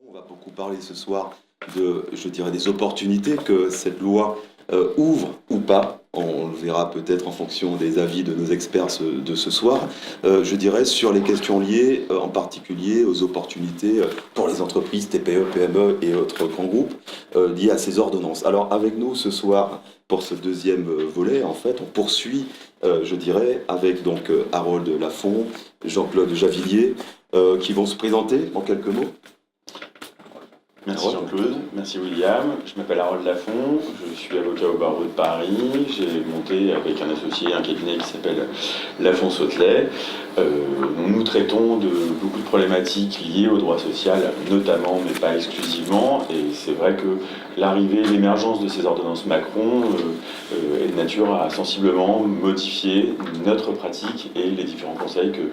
On va beaucoup parler ce soir je dirais, des opportunités que cette loi ouvre ou pas. On le verra peut-être en fonction des avis de nos experts de ce soir. Je dirais sur les questions liées en particulier aux opportunités pour les entreprises TPE, PME et autres grands groupes liées à ces ordonnances. Alors avec nous ce soir pour ce deuxième volet, en fait, on poursuit, je dirais, avec donc Harold Lafont, Jean-Claude Javillier, qui vont se présenter en quelques mots. Merci Jean-Claude, merci William. Je m'appelle Harold Lafont, je suis avocat au barreau de Paris. J'ai monté avec un associé un cabinet qui s'appelle Lafont Sautelet. Nous traitons de beaucoup de problématiques liées au droit social, notamment, mais pas exclusivement. Et c'est vrai que l'arrivée, l'émergence de ces ordonnances Macron est de nature à sensiblement modifier notre pratique et les différents conseils que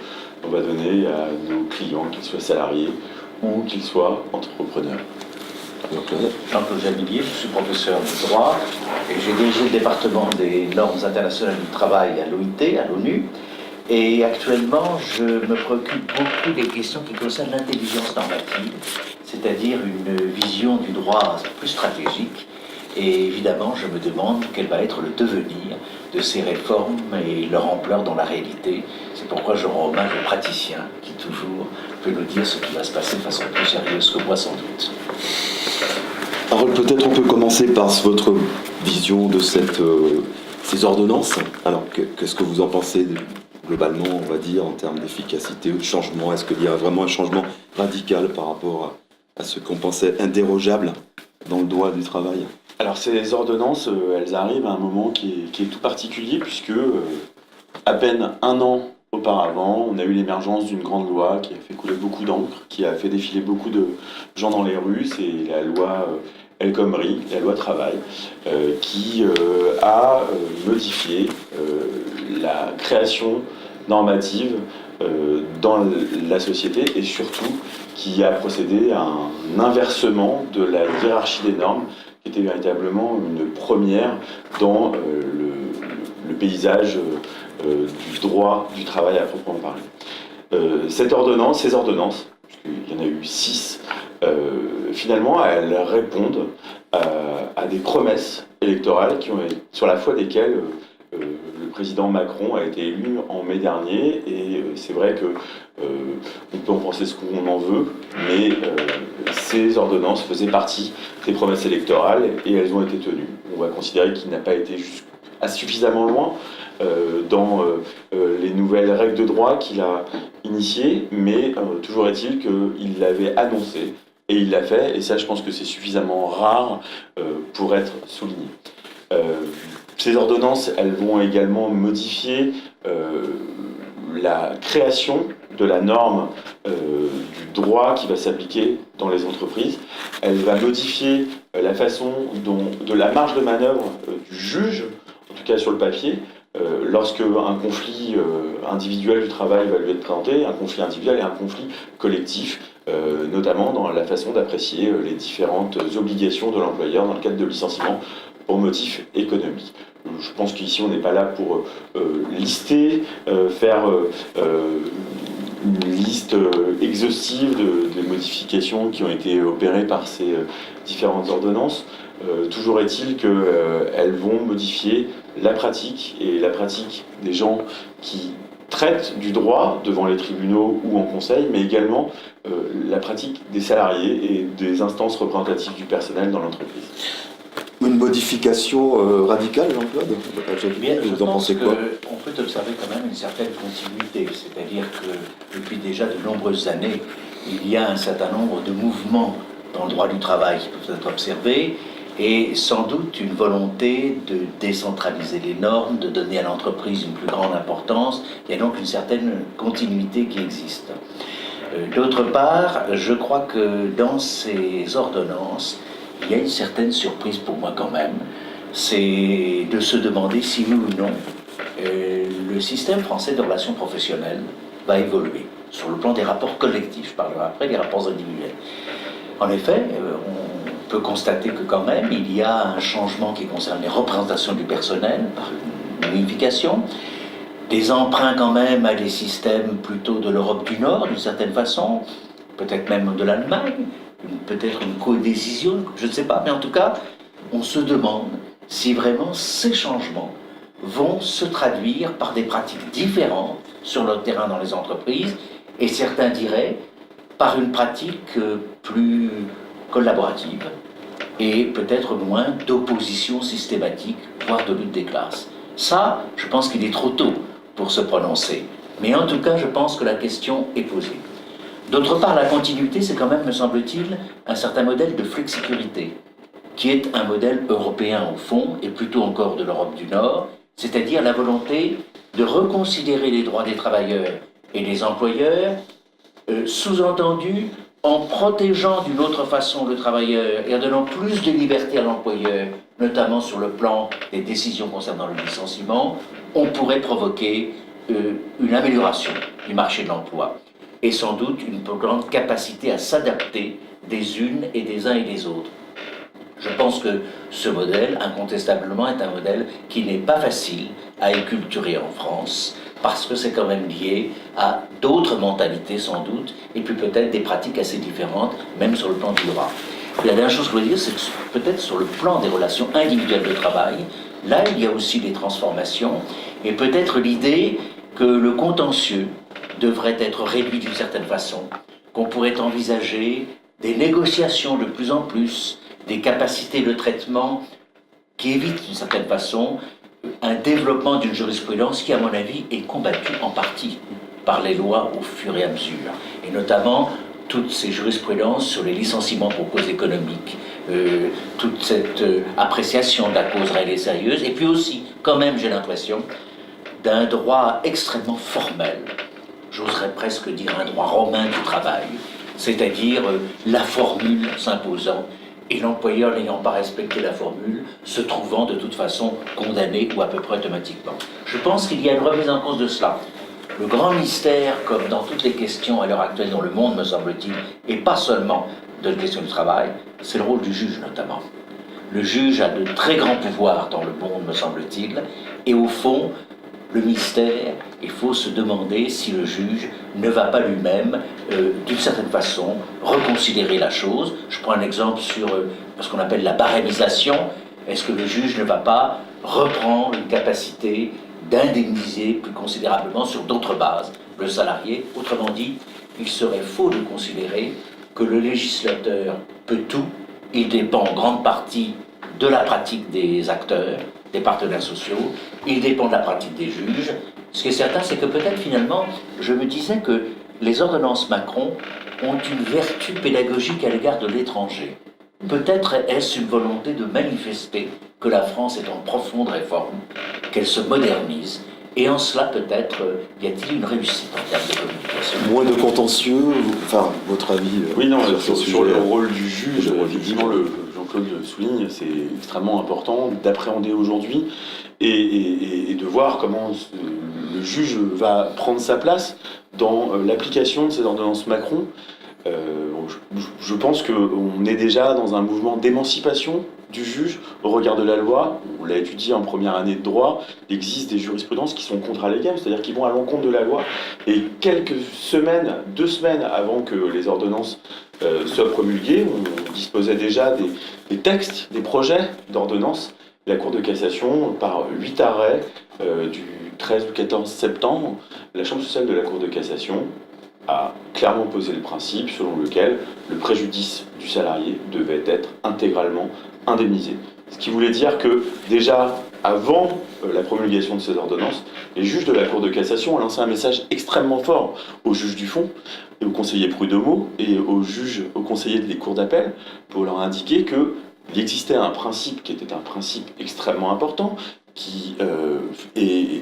l'on va donner à nos clients, qu'ils soient salariés ou qu'ils soient entrepreneurs. Jean-Claude Javillier, je suis professeur de droit et j'ai dirigé le département des normes internationales du travail à l'OIT, à l'ONU. Et actuellement, je me préoccupe beaucoup des questions qui concernent l'intelligence normative, c'est-à-dire une vision du droit plus stratégique. Et évidemment, je me demande quel va être le devenir de ces réformes et leur ampleur dans la réalité. C'est pourquoi je rends hommage aux praticiens qui toujours peut nous dire ce qui va se passer de façon plus sérieuse que moi sans doute. Harold, peut-être on peut commencer par votre vision de ces ordonnances. Alors, qu'est-ce que vous en pensez globalement, on va dire, en termes d'efficacité ou de changement? Est-ce qu'il y a vraiment un changement radical par rapport à ce qu'on pensait indérogeable dans le droit du travail? Alors ces ordonnances, elles arrivent à un moment qui est tout particulier puisque à peine un an auparavant, on a eu l'émergence d'une grande loi qui a fait couler beaucoup d'encre, qui a fait défiler beaucoup de gens dans les rues. C'est la loi El Khomri, la loi travail, qui a modifié la création normative dans la société et surtout qui a procédé à un inversement de la hiérarchie des normes qui était véritablement une première dans le paysage du droit du travail à proprement parler. Ces ordonnances, puisqu'il y en a eu 6, finalement, elles répondent à des promesses électorales sur la foi desquelles le président Macron a été élu en mai dernier. Et c'est vrai que on peut en penser ce qu'on en veut, mais ces ordonnances faisaient partie des promesses électorales et elles ont été tenues. On va considérer qu'il n'a pas été suffisamment loin dans les nouvelles règles de droit qu'il a initiées, mais toujours est-il qu'il l'avait annoncé et il l'a fait, et ça je pense que c'est suffisamment rare pour être souligné. Ces ordonnances, elles vont également modifier la création de la norme du droit qui va s'appliquer dans les entreprises. Elle va modifier la façon de la marge de manœuvre du juge, en tout cas sur le papier, lorsque un conflit individuel du travail va lui être présenté, un conflit individuel et un conflit collectif, notamment dans la façon d'apprécier les différentes obligations de l'employeur dans le cadre de licenciement pour motif économique. Je pense qu'ici on n'est pas là pour lister, faire une liste exhaustive des modifications qui ont été opérées par ces différentes ordonnances. Toujours est-il qu'elles vont modifier la pratique et la pratique des gens qui traitent du droit devant les tribunaux ou en conseil, mais également la pratique des salariés et des instances représentatives du personnel dans l'entreprise. Une modification radicale, Jean-Claude? Vous en pensez quoi? On peut observer quand même une certaine continuité, c'est-à-dire que depuis déjà de nombreuses années, il y a un certain nombre de mouvements dans le droit du travail qui peuvent être observés, et sans doute une volonté de décentraliser les normes, de donner à l'entreprise une plus grande importance. Il y a donc une certaine continuité qui existe. D'autre part, je crois que dans ces ordonnances, il y a une certaine surprise pour moi quand même, c'est de se demander si oui ou non le système français de relations professionnelles va évoluer sur le plan des rapports collectifs. Je parlerai après des rapports individuels. En effet, on peut constater que quand même il y a un changement qui concerne les représentations du personnel par une unification, des emprunts quand même à des systèmes plutôt de l'Europe du Nord d'une certaine façon, peut-être même de l'Allemagne, peut-être une codécision, je ne sais pas, mais en tout cas, on se demande si vraiment ces changements vont se traduire par des pratiques différentes sur le terrain dans les entreprises, et certains diraient par une pratique plus collaborative et peut-être moins d'opposition systématique, voire de lutte des classes. Ça, je pense qu'il est trop tôt pour se prononcer. Mais en tout cas, je pense que la question est posée. D'autre part, la continuité, c'est quand même, me semble-t-il, un certain modèle de flexicurité, qui est un modèle européen au fond, et plutôt encore de l'Europe du Nord, c'est-à-dire la volonté de reconsidérer les droits des travailleurs et des employeurs, sous-entendu en protégeant d'une autre façon le travailleur et en donnant plus de liberté à l'employeur, notamment sur le plan des décisions concernant le licenciement, on pourrait provoquer une amélioration du marché de l'emploi et sans doute une plus grande capacité à s'adapter des unes et des uns et des autres. Je pense que ce modèle, incontestablement, est un modèle qui n'est pas facile à éculturer en France, parce que c'est quand même lié à d'autres mentalités sans doute, et puis peut-être des pratiques assez différentes, même sur le plan du droit. Et la dernière chose que je veux dire, c'est que peut-être sur le plan des relations individuelles de travail, là il y a aussi des transformations, et peut-être l'idée que le contentieux devrait être réduit d'une certaine façon, qu'on pourrait envisager des négociations de plus en plus, des capacités de traitement qui évitent d'une certaine façon un développement d'une jurisprudence qui, à mon avis, est combattue en partie par les lois au fur et à mesure. Et notamment, toutes ces jurisprudences sur les licenciements pour cause économique, toute cette appréciation de la cause réelle et sérieuse, et puis aussi, quand même, j'ai l'impression, d'un droit extrêmement formel, j'oserais presque dire un droit romain du travail, c'est-à-dire la formule s'imposant, et l'employeur n'ayant pas respecté la formule, se trouvant de toute façon condamné ou à peu près automatiquement. Je pense qu'il y a une remise en cause de cela. Le grand mystère, comme dans toutes les questions à l'heure actuelle dans le monde, me semble-t-il, et pas seulement de la question du travail, c'est le rôle du juge notamment. Le juge a de très grands pouvoirs dans le monde, me semble-t-il, et au fond, le mystère, il faut se demander si le juge ne va pas lui-même, d'une certaine façon, reconsidérer la chose. Je prends un exemple sur ce qu'on appelle la barémisation. Est-ce que le juge ne va pas reprendre une capacité d'indemniser plus considérablement sur d'autres bases le salarié? Autrement dit, il serait faux de considérer que le législateur peut tout. Il dépend en grande partie de la pratique des acteurs, des partenaires sociaux, il dépend de la pratique des juges. Ce qui est certain, c'est que peut-être finalement, je me disais que les ordonnances Macron ont une vertu pédagogique à l'égard de l'étranger. Peut-être est-ce une volonté de manifester que la France est en profonde réforme, qu'elle se modernise, et en cela peut-être y a-t-il une réussite en termes de communication. Moins de contentieux, enfin, votre avis Oui, non, sur ce sur sujet, le rôle du juge, effectivement, Jean-Claude souligne, c'est extrêmement important d'appréhender aujourd'hui et de voir comment le juge va prendre sa place dans l'application de ces ordonnances Macron. Je pense qu'on est déjà dans un mouvement d'émancipation du juge au regard de la loi. On l'a étudié en première année de droit. Il existe des jurisprudences qui sont contre-allégales, c'est-à-dire qui vont à l'encontre de la loi. Et quelques semaines, 2 semaines avant que les ordonnances soient promulguées, on disposait déjà des textes, des projets d'ordonnances. La Cour de cassation, par 8 arrêts du 13 ou 14 septembre, la Chambre sociale de la Cour de cassation a clairement posé le principe selon lequel le préjudice du salarié devait être intégralement indemnisé. Ce qui voulait dire que déjà avant la promulgation de ces ordonnances, les juges de la Cour de cassation ont lancé un message extrêmement fort aux juges du fond et aux conseillers prud'homaux et aux conseillers des cours d'appel pour leur indiquer qu'il existait un principe qui était un principe extrêmement important, qui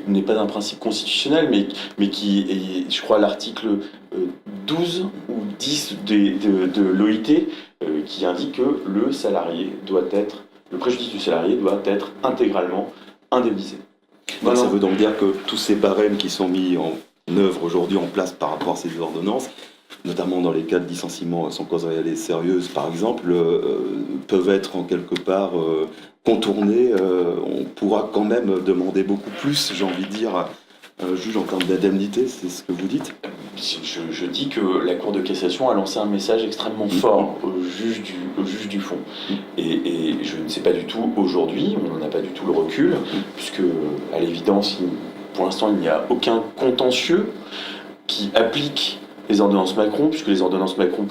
n'est pas un principe constitutionnel, mais qui est, je crois, l'article 12 ou 10 de l'OIT, qui indique que le préjudice du salarié doit être intégralement indemnisé. Donc ça veut donc dire que tous ces barèmes qui sont mis en œuvre aujourd'hui en place par rapport à ces ordonnances, notamment dans les cas de licenciement sans cause réelle et sérieuse par exemple, peuvent être en quelque part contournés. On pourra quand même demander beaucoup plus, j'ai envie de dire, à un juge en termes d'indemnité, c'est ce que vous dites? je dis que la Cour de cassation a lancé un message extrêmement fort au juge du fond. Et je ne sais pas du tout aujourd'hui, on n'en a pas du tout le recul, puisque à l'évidence, pour l'instant, il n'y a aucun contentieux qui applique les ordonnances Macron, puisque les ordonnances Macron,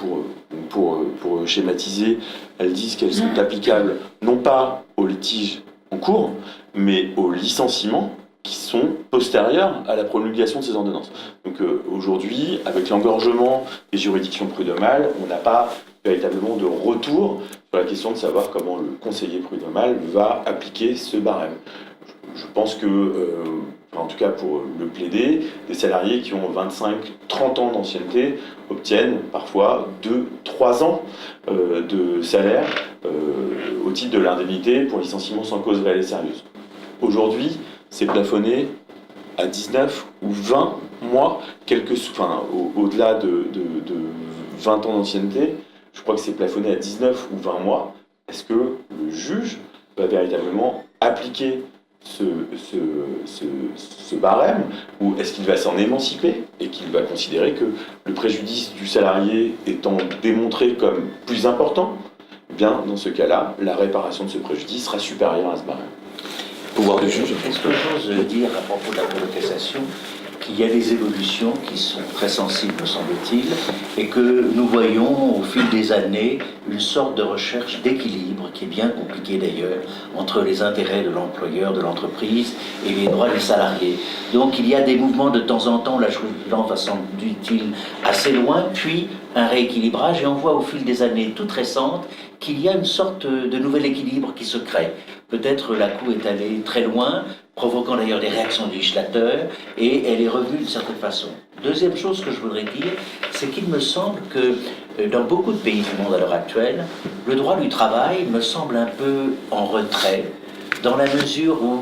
pour schématiser, elles disent qu'elles sont applicables non pas aux litiges en cours, mais aux licenciements qui sont postérieurs à la promulgation de ces ordonnances. Donc aujourd'hui, avec l'engorgement des juridictions prud'homales, on n'a pas véritablement de retour sur la question de savoir comment le conseiller prud'homal va appliquer ce barème. Je pense que, en tout cas pour le plaider, des salariés qui ont 25-30 ans d'ancienneté obtiennent parfois 2-3 ans de salaire au titre de l'indemnité pour licenciement sans cause réelle et sérieuse. Aujourd'hui, c'est plafonné à 19 ou 20 mois, au-delà de 20 ans d'ancienneté, je crois que c'est plafonné à 19 ou 20 mois. Est-ce que le juge va véritablement appliquer ce barème, ou est-ce qu'il va s'en émanciper et qu'il va considérer que le préjudice du salarié étant démontré comme plus important, eh bien dans ce cas-là, la réparation de ce préjudice sera supérieure à ce barème. Pouvoir du juge. Est-ce que j'ose dire à propos de la Cour de cassation qu'il y a des évolutions qui sont très sensibles, me semble-t-il, et que nous voyons au fil des années une sorte de recherche d'équilibre, qui est bien compliquée d'ailleurs, entre les intérêts de l'employeur, de l'entreprise, et les droits des salariés. Donc il y a des mouvements de temps en temps, la jurisprudence va semble-t-il assez loin, puis un rééquilibrage, et on voit au fil des années toutes récentes qu'il y a une sorte de nouvel équilibre qui se crée. Peut-être la Cour est allée très loin, provoquant d'ailleurs des réactions du législateur, et elle est revenue d'une certaine façon. Deuxième chose que je voudrais dire, c'est qu'il me semble que dans beaucoup de pays du monde à l'heure actuelle, le droit du travail me semble un peu en retrait, dans la mesure où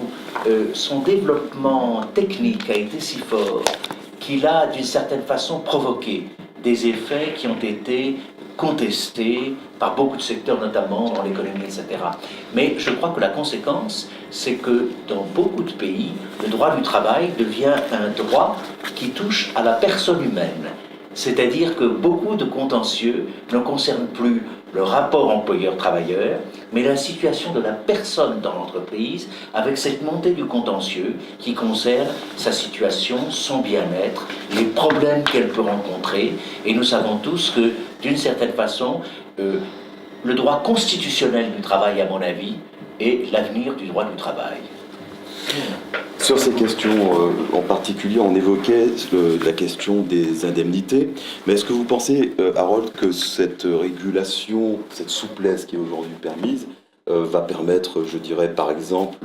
son développement technique a été si fort qu'il a d'une certaine façon provoqué des effets qui ont été contesté par beaucoup de secteurs, notamment dans l'économie, etc. Mais je crois que la conséquence, c'est que dans beaucoup de pays, le droit du travail devient un droit qui touche à la personne humaine. C'est-à-dire que beaucoup de contentieux ne concernent plus le rapport employeur-travailleur, mais la situation de la personne dans l'entreprise, avec cette montée du contentieux qui concerne sa situation, son bien-être, les problèmes qu'elle peut rencontrer. Et nous savons tous que, d'une certaine façon, le droit constitutionnel du travail, à mon avis, est l'avenir du droit du travail. Sur ces questions en particulier, on évoquait la question des indemnités. Mais est-ce que vous pensez, Harold, que cette régulation, cette souplesse qui est aujourd'hui permise, va permettre, je dirais, par exemple,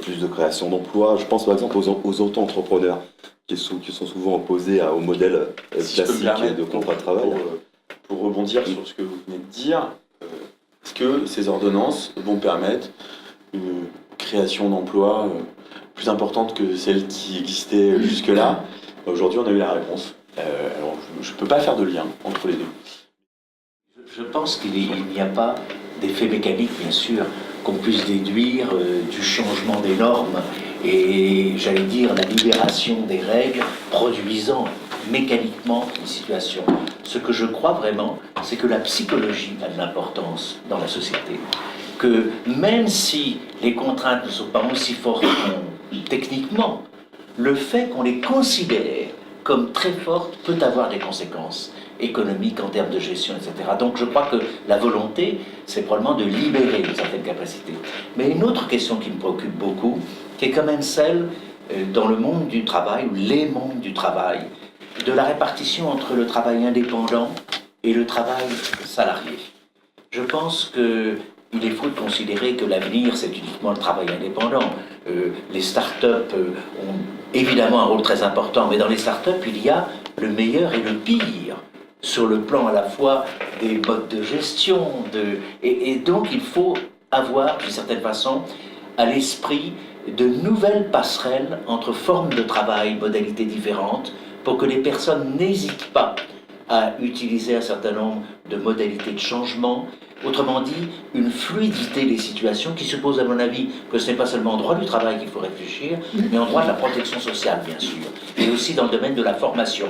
plus de création d'emplois? Je pense par exemple aux auto-entrepreneurs qui sont souvent opposés au modèle classique de contrat de travail. Pour rebondir sur ce que vous venez de dire, est-ce que ces ordonnances vont permettre une création d'emplois plus importante que celle qui existait jusque-là? Aujourd'hui, on a eu la réponse. Alors, je ne peux pas faire de lien entre les deux. Je pense qu'il n'y a pas d'effet mécanique, bien sûr, qu'on puisse déduire du changement des normes et, j'allais dire, la libération des règles produisant mécaniquement une situation. Ce que je crois vraiment, c'est que la psychologie a de l'importance dans la société. Que même si les contraintes ne sont pas aussi fortes techniquement, le fait qu'on les considère comme très fortes peut avoir des conséquences économiques en termes de gestion, etc. Donc je crois que la volonté, c'est probablement de libérer une certaine capacité. Mais une autre question qui me préoccupe beaucoup, qui est quand même celle dans le monde du travail, ou les mondes du travail, de la répartition entre le travail indépendant et le travail salarié. Je pense qu'il est faux de considérer que l'avenir, c'est uniquement le travail indépendant. Les start-up ont évidemment un rôle très important, mais dans les start-up, il y a le meilleur et le pire, sur le plan à la fois des modes de gestion, et donc il faut avoir, d'une certaine façon, à l'esprit de nouvelles passerelles entre formes de travail, modalités différentes, pour que les personnes n'hésitent pas à utiliser un certain nombre de modalités de changement. Autrement dit, une fluidité des situations qui suppose, à mon avis, que ce n'est pas seulement en droit du travail qu'il faut réfléchir, mais en droit de la protection sociale, bien sûr, et aussi dans le domaine de la formation.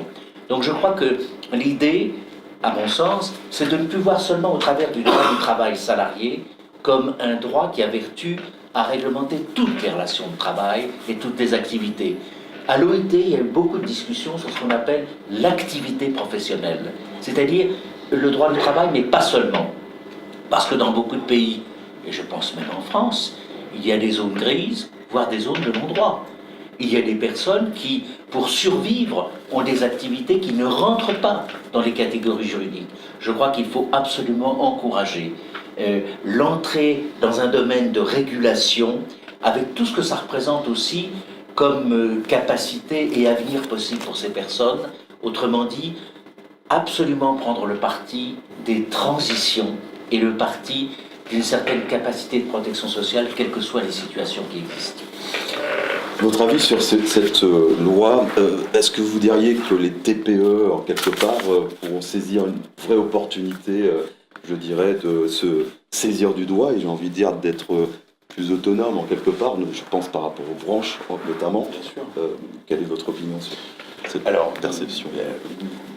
Donc je crois que l'idée, à mon sens, c'est de ne plus voir seulement au travers du droit du travail salarié comme un droit qui a vertu à réglementer toutes les relations de travail et toutes les activités. À l'OIT, il y a eu beaucoup de discussions sur ce qu'on appelle l'activité professionnelle, c'est-à-dire le droit du travail, mais pas seulement. Parce que dans beaucoup de pays, et je pense même en France, il y a des zones grises, voire des zones de non-droit. Il y a des personnes qui, pour survivre, ont des activités qui ne rentrent pas dans les catégories juridiques. Je crois qu'il faut absolument encourager l'entrée dans un domaine de régulation, avec tout ce que ça représente aussi comme capacité et avenir possible pour ces personnes. Autrement dit, absolument prendre le parti des transitions et le parti d'une certaine capacité de protection sociale, quelles que soient les situations qui existent. Votre avis sur cette loi, est-ce que vous diriez que les TPE, en quelque part, pourront saisir une vraie opportunité, je dirais, de se saisir du doigt, et j'ai envie de dire d'être plus autonome, en quelque part, je pense par rapport aux branches, notamment. Bien sûr. Quelle est votre opinion sur cette perception?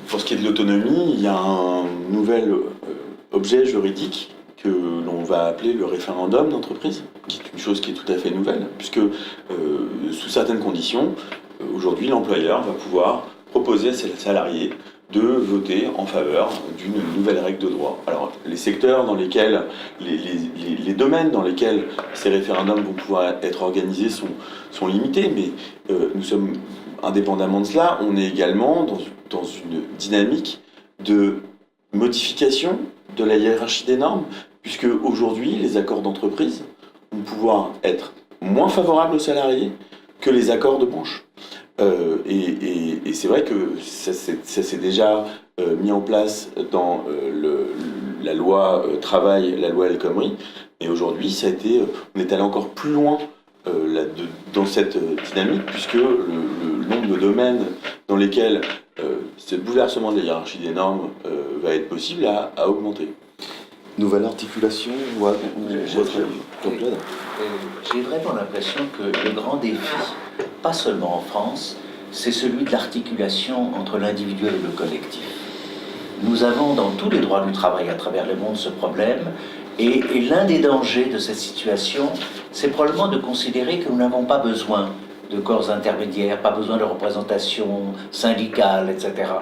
Pour ce qui est de l'autonomie, il y a un nouvel objet juridique que l'on va appeler le référendum d'entreprise, qui est une chose qui est tout à fait nouvelle, puisque sous certaines conditions, aujourd'hui l'employeur va pouvoir proposer à ses salariés de voter en faveur d'une nouvelle règle de droit. Alors les secteurs dans lesquels, les domaines dans lesquels ces référendums vont pouvoir être organisés sont limités, mais nous sommes, indépendamment de cela, on est également dans une dynamique de modification de la hiérarchie des normes, puisque aujourd'hui, les accords d'entreprise vont pouvoir être moins favorables aux salariés que les accords de branche. Et c'est vrai que ça s'est déjà mis en place dans la loi travail, la loi El Khomri, mais aujourd'hui, on est allé encore plus loin dans cette dynamique, puisque le nombre de domaines dans lesquels ce bouleversement de la hiérarchie des normes va être possible à augmenter. Nouvelle articulation ou votre Jean-Claude? J'ai vraiment l'impression que le grand défi, pas seulement en France, c'est celui de l'articulation entre l'individuel et le collectif. Nous avons dans tous les droits du travail à travers le monde ce problème, et l'un des dangers de cette situation, c'est probablement de considérer que nous n'avons pas besoin de corps intermédiaires, pas besoin de représentation syndicale, etc.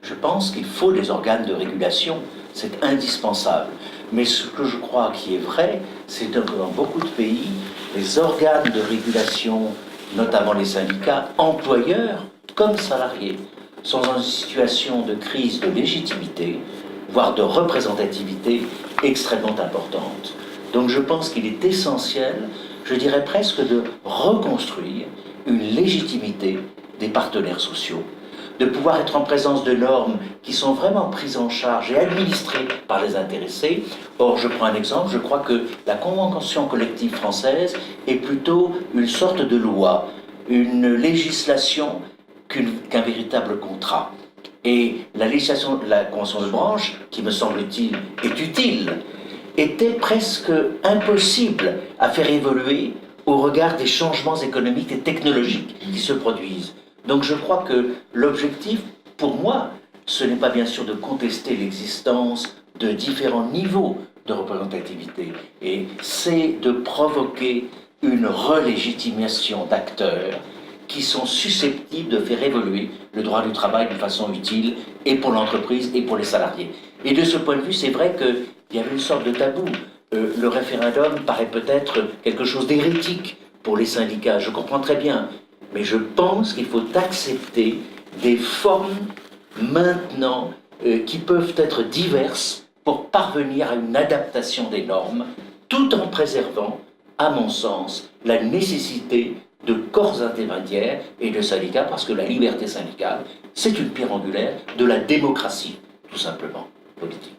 Je pense qu'il faut des organes de régulation, c'est indispensable. Mais ce que je crois qui est vrai, c'est que dans beaucoup de pays, les organes de régulation, notamment les syndicats, employeurs comme salariés, sont dans une situation de crise de légitimité, voire de représentativité extrêmement importante. Donc je pense qu'il est essentiel, je dirais presque, de reconstruire une légitimité des partenaires sociaux, de pouvoir être en présence de normes qui sont vraiment prises en charge et administrées par les intéressés. Or, je prends un exemple, je crois que la convention collective française est plutôt une sorte de loi, une législation qu'un véritable contrat. Et la législation de la convention de branche, qui me semble-t-il est utile, était presque impossible à faire évoluer au regard des changements économiques et technologiques qui se produisent. Donc je crois que l'objectif, pour moi, ce n'est pas bien sûr de contester l'existence de différents niveaux de représentativité, et c'est de provoquer une relégitimation d'acteurs qui sont susceptibles de faire évoluer le droit du travail de façon utile, et pour l'entreprise et pour les salariés. Et de ce point de vue, c'est vrai qu'il y avait une sorte de tabou. Le référendum paraît peut-être quelque chose d'hérétique pour les syndicats, je comprends très bien. Mais je pense qu'il faut accepter des formes maintenant qui peuvent être diverses pour parvenir à une adaptation des normes, tout en préservant, à mon sens, la nécessité de corps intermédiaires et de syndicats, parce que la liberté syndicale, c'est une pierre angulaire de la démocratie, tout simplement, politique.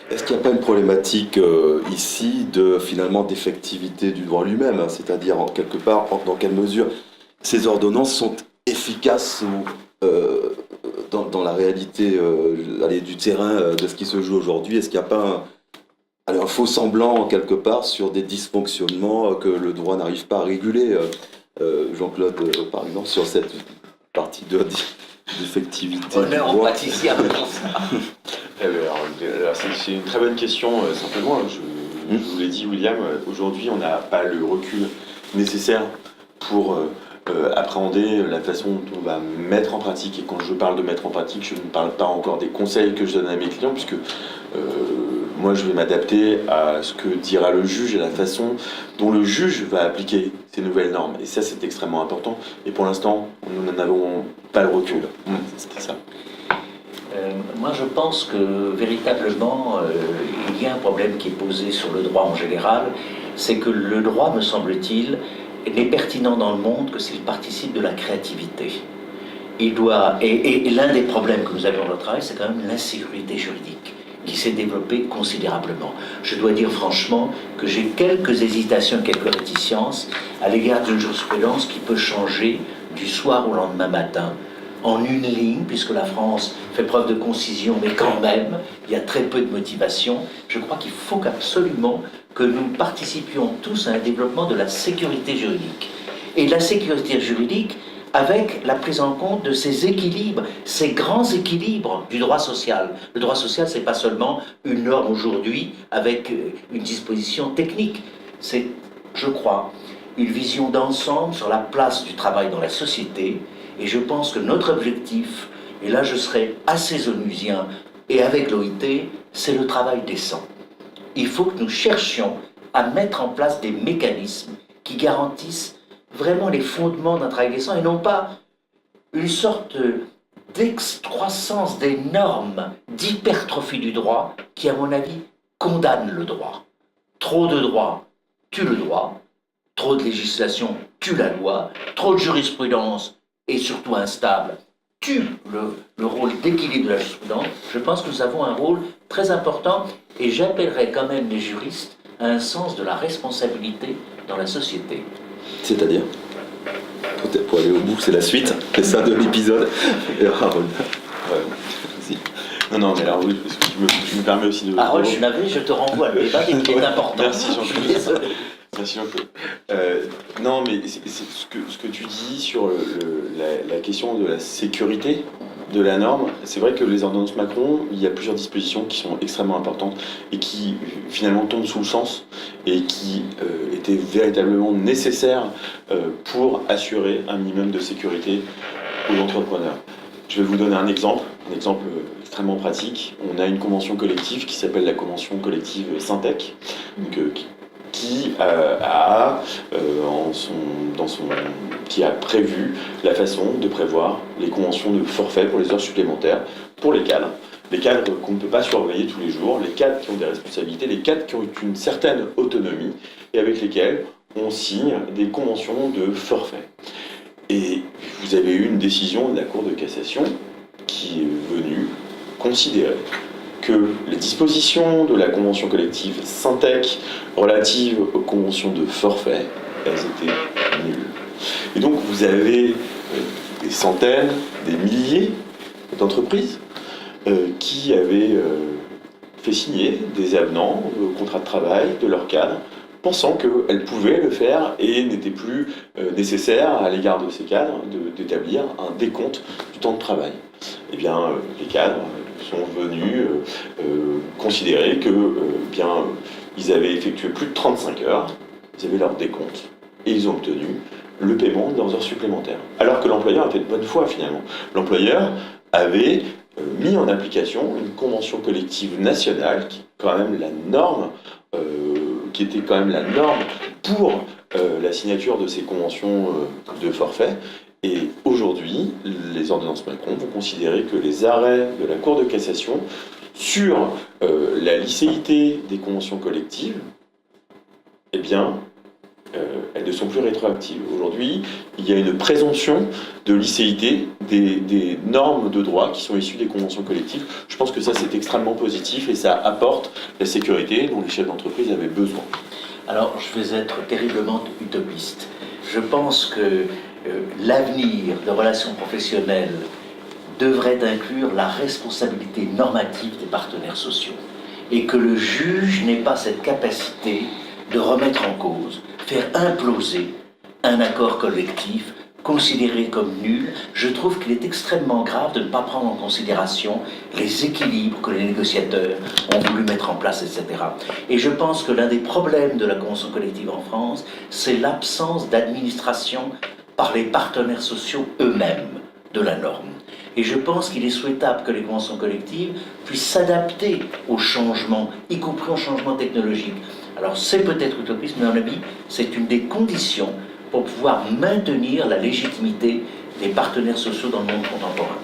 Est-ce qu'il n'y a pas une problématique ici finalement d'effectivité du droit lui-même, hein, c'est-à-dire en quelque part dans quelle mesure ces ordonnances sont efficaces dans la réalité du terrain de ce qui se joue aujourd'hui? Est-ce qu'il n'y a pas un faux semblant quelque part sur des dysfonctionnements que le droit n'arrive pas à réguler? Jean-Claude, par exemple, sur cette partie d'effectivité. Honneur du aux droit. praticiens pour ça. Alors, c'est une très bonne question, simplement. Je vous l'ai dit, William, aujourd'hui, on n'a pas le recul nécessaire pour appréhender la façon dont on va mettre en pratique. Et quand je parle de mettre en pratique, je ne parle pas encore des conseils que je donne à mes clients, puisque moi, je vais m'adapter à ce que dira le juge et la façon dont le juge va appliquer ces nouvelles normes. Et ça, c'est extrêmement important. Et pour l'instant, nous n'en avons pas le recul. C'était ça. Moi, je pense que véritablement, il y a un problème qui est posé sur le droit en général, c'est que le droit, me semble-t-il, n'est pertinent dans le monde que s'il participe de la créativité. Et l'un des problèmes que nous avons dans notre travail, c'est quand même l'insécurité juridique qui s'est développée considérablement. Je dois dire franchement que j'ai quelques hésitations, quelques réticences à l'égard d'une jurisprudence qui peut changer du soir au lendemain matin, en une ligne, puisque la France fait preuve de concision, mais quand même, il y a très peu de motivation. Je crois qu'il faut absolument que nous participions tous à un développement de la sécurité juridique. Et la sécurité juridique avec la prise en compte de ces équilibres, ces grands équilibres du droit social. Le droit social, c'est pas seulement une norme aujourd'hui avec une disposition technique. C'est, je crois, une vision d'ensemble sur la place du travail dans la société. Et je pense que notre objectif, et là je serai assez onusien, et avec l'OIT, c'est le travail décent. Il faut que nous cherchions à mettre en place des mécanismes qui garantissent vraiment les fondements d'un travail décent et non pas une sorte d'excroissance des normes, d'hypertrophie du droit qui, à mon avis, condamne le droit. Trop de droit tue le droit, trop de législation tue la loi, trop de jurisprudence et surtout instable tue le rôle d'équilibre de la jurisprudence. Je pense que nous avons un rôle très important et j'appellerais quand même les juristes à un sens de la responsabilité dans la société. C'est-à-dire, peut-être pour aller au bout, c'est la suite, c'est ça de l'épisode. Et Harold. Vas-y. Non, mais alors oui, je me permets aussi de... Harold, je suis navré, je te renvoie le débat qui est important. Merci Jean-Claude. Je suis désolé. Merci Jean-Claude. Non, mais c'est ce que tu dis sur la question de la sécurité de la norme. C'est vrai que les ordonnances Macron, il y a plusieurs dispositions qui sont extrêmement importantes et qui finalement tombent sous le sens et qui étaient véritablement nécessaires pour assurer un minimum de sécurité aux entrepreneurs. Je vais vous donner un exemple extrêmement pratique. On a une convention collective qui s'appelle la convention collective Syntec, qui a prévu la façon de prévoir les conventions de forfait pour les heures supplémentaires pour les cadres qu'on ne peut pas surveiller tous les jours, les cadres qui ont des responsabilités, les cadres qui ont une certaine autonomie et avec lesquels on signe des conventions de forfait. Et vous avez eu une décision de la Cour de cassation qui est venue considérer que les dispositions de la convention collective Syntec relatives aux conventions de forfait, elles étaient nulles. Et donc vous avez des centaines, des milliers d'entreprises qui avaient fait signer des avenants au contrat de travail de leurs cadres, pensant qu'elles pouvaient le faire et n'était plus nécessaire à l'égard de ces cadres d'établir un décompte du temps de travail. Eh bien, les cadres sont venus considérer que ils avaient effectué plus de 35 heures, ils avaient leur décompte et ils ont obtenu le paiement de leurs heures supplémentaires. Alors que l'employeur était de bonne foi finalement. L'employeur avait mis en application une convention collective nationale qui était quand même la norme pour la signature de ces conventions de forfait. Et aujourd'hui, les ordonnances Macron vont considérer que les arrêts de la Cour de cassation sur la licéité des conventions collectives, eh bien, elles ne sont plus rétroactives. Aujourd'hui, il y a une présomption de licéité des normes de droit qui sont issues des conventions collectives. Je pense que ça, c'est extrêmement positif et ça apporte la sécurité dont les chefs d'entreprise avaient besoin. Alors, je vais être terriblement utopiste. Je pense que l'avenir de relations professionnelles devrait inclure la responsabilité normative des partenaires sociaux et que le juge n'ait pas cette capacité de remettre en cause, faire imploser un accord collectif considéré comme nul, je trouve qu'il est extrêmement grave de ne pas prendre en considération les équilibres que les négociateurs ont voulu mettre en place, etc. Et je pense que l'un des problèmes de la convention collective en France, c'est l'absence d'administration par les partenaires sociaux eux-mêmes de la norme. Et je pense qu'il est souhaitable que les conventions collectives puissent s'adapter aux changements, y compris aux changements technologiques. Alors c'est peut-être utopiste, mais à mon avis, c'est une des conditions pour pouvoir maintenir la légitimité des partenaires sociaux dans le monde contemporain,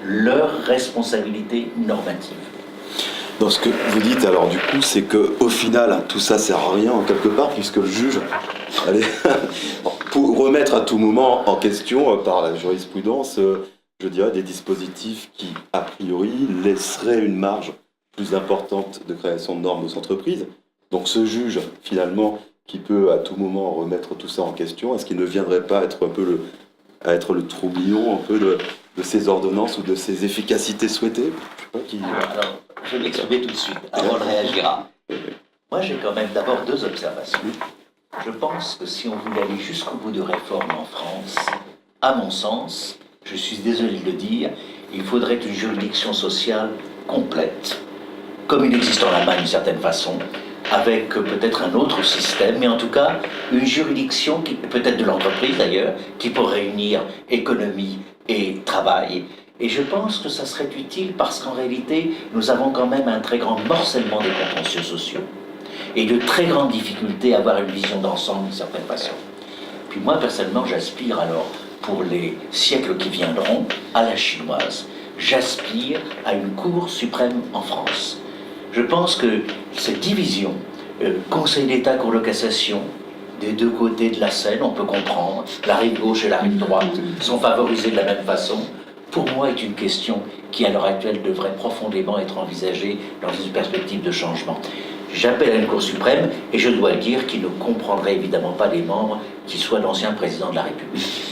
leur responsabilité normative. Dans ce que vous dites, alors du coup, c'est qu'au final, tout ça sert à rien en quelque part, puisque le juge, allez, pour remettre à tout moment en question par la jurisprudence, je dirais, des dispositifs qui, a priori, laisseraient une marge plus importante de création de normes aux entreprises. Donc ce juge, finalement, qui peut à tout moment remettre tout ça en question, est-ce qu'il ne viendrait pas être un peu le troublion un peu de ces ordonnances ou de ces efficacités souhaitées? Alors, je vais l'exprimer tout de suite, avant de réagira. Moi, j'ai quand même d'abord deux observations. Je pense que si on voulait aller jusqu'au bout de réformes en France, à mon sens, je suis désolé de le dire, il faudrait une juridiction sociale complète, comme il existe en Allemagne d'une certaine façon, avec peut-être un autre système, mais en tout cas une juridiction, qui peut-être de l'entreprise d'ailleurs, qui pourrait réunir économie et travail. Et je pense que ça serait utile parce qu'en réalité, nous avons quand même un très grand morcellement des contentieux sociaux et de très grandes difficultés à avoir une vision d'ensemble d'une certaine façon. Puis moi, personnellement, j'aspire alors, pour les siècles qui viendront, à la chinoise. J'aspire à une Cour suprême en France. Je pense que cette division, Conseil d'État, Cour de cassation, des deux côtés de la Seine, on peut comprendre, la rive gauche et la rive droite sont favorisées de la même façon, pour moi est une question qui, à l'heure actuelle, devrait profondément être envisagée dans une perspective de changement. J'appelle à une Cour suprême, et je dois le dire, qui ne comprendrait évidemment pas les membres qui soient d'anciens présidents de la République.